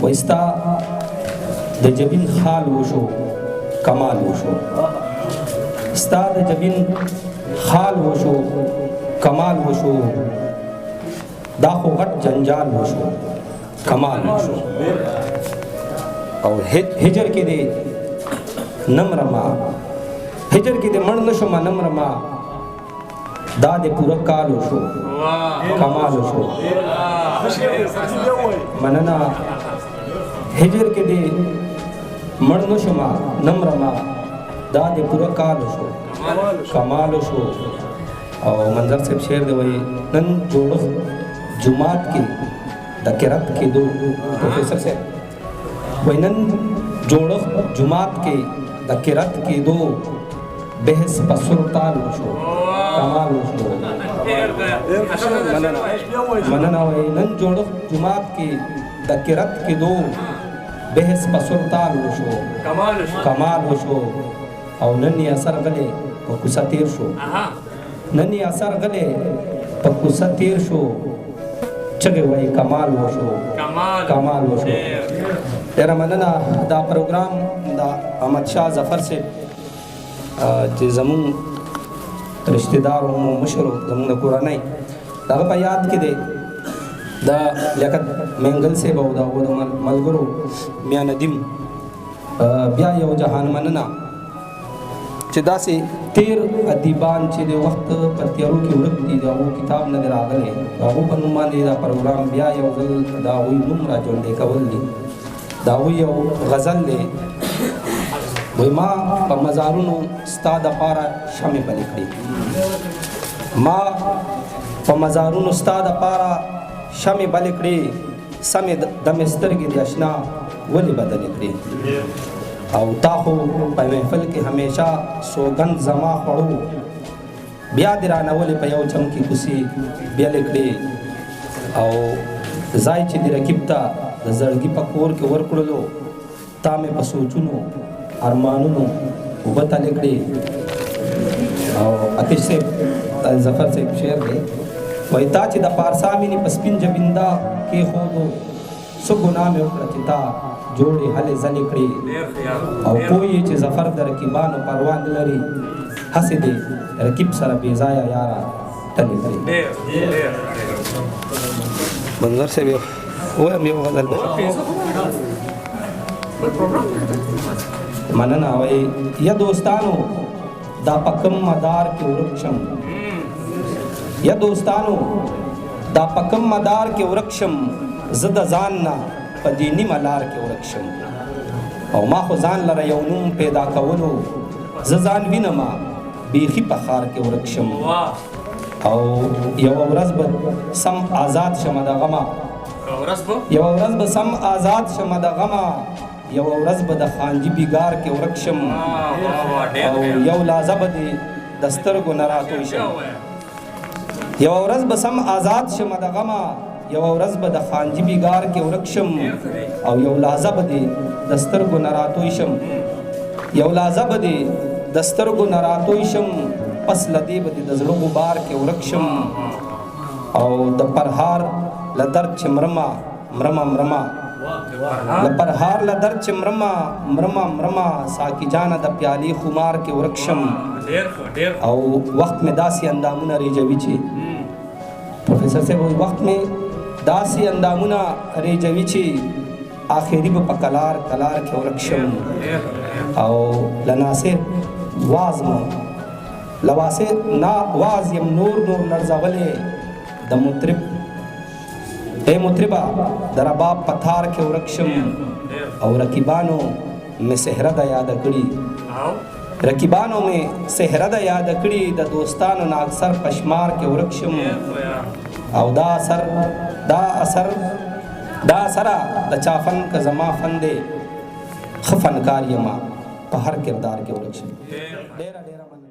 وایستا د جبین خال وشو کمال وشو ستا د جبین خال وشو کمال وشو دا خو غټ جنجال وشو کمال وشو او هجر کې دې نمرما هجر کې دې مړ نشم نمرما دا دې پورا کال وشو کمال وشو مننه هجر کې دې مړ نشم نمرما دا دې پورا کال وشو کمال وشو او منظر صاحب شعر دی وایي نن جوړښت جماعت کې د قرات کې دو پروفیسر صاحب وایي نن جوړښت جماعت کې د قرات کې دو بحث په سلطان وشو کمال وشو مننه وایي نن جوړښت جماعت کې د قرات کې دو بحث په سلطان وشو کمال وشو او نن یې اثر غلې په کوڅه تیر شو نن یې اثر غلې په کوڅه تیر شو چغې وایي کمال وشو کمال وشو ډېره مننه دا پروګرام د احمد شاه ظفر صاحب چې زموږ رشتې دار او مشر زموږ د کورنۍ د هغه په یاد کې دی د لیاقت مینګل صاحب او د هغو د ملګرو میا ندیم بیا یو جهان مننه چې داسې تیر ادیبان چې د وخت په تیارو کې ورک دي د هغو کتاب نه دی راغلی د هغو په نوم باندې دا پروګرام بیا یو ځل د هغوی نوم را ژوندی کول دي د هغوی یو غزل دی وایي ما په مزارونو ستا دپاره شمې بلې کړې ما په مزارونو ستا دپاره شمې بلې کړې سمې دمې سترګې د اشنا ولې بدلې کړې او تا خو په محفل کې همیشه سوګند زما خوړو بیا دې رانولې په یو چم کې کوسې بیلې کړې او ځای چې دې رقیب ته د زړګي په کور کې ورکړلو تا مې په سوچونو ارمانونو اوبه تلې کړې او اتش صاحب ظفر صاحب شعر دی وایي تا چې د پارسا مینې په سپین جبینده کېښودو څه ګناه مې وکړه چې تا جوړې هلې ځلې کړې او پوه یې چې ظفر د رقیبانو پروا نه لري هسې دې رقیب سره بې ځایه یاره تلې کړې منظر صاحب ووایم یو غزل مننه وایي یا دوستانو دا په کوم مدار کې ورک شم یا دوستانو دا په کوم مدار کې ورک شم زه د ځان نه په دې نیمه لار کې ورک شم او ما خو ځان لره یو نوم پیدا کولو زه ځان وینمه بیخي په ښار کې ورک شم او یوه ورځ به سم آزاد شمه د غمه یوه ورځ به سم آزاد شمه د غمه یوه ورځ به د خانجي بیګار کې ورک شم او یو لحظه به دې د سترګو نه راتوی شم یوه ورځ به سم آزاد شمه د غمه یوه ورځ به د خانجي بیګار کې ورک شم او یو لحظه به دې د سترګو نه راتوی شم یو لحظه به دې د سترګو نه راتوی شم پس له دې به دې د زړه غبار کې ورک شم او د پرهار له درد چې مرمه مرمه له پرهار له درد چې مرمه ساقي جانه د پیالې خمار کې ورک شم او وخت مې داسې اندامونه ریجوي چې پروفیسر صاحب وخت مې داسې اندامونه ریجوي چې آخري به په کلار کې ورک شم او له ناصر واز مو لواسه نا واز یم نور لړزولې د مطرب اے مطربا د رباب پتھار کې ورک شم او رقیبانو مې صحرا د یاد کړي رقیبانو مې صحرا د یاد کړي د دوستانو نه اکثر پشمار کې ورک شم او دا اثر د چافن که زما فن دی ښه فنکار یما په هر کردار کې ورک شم ډېره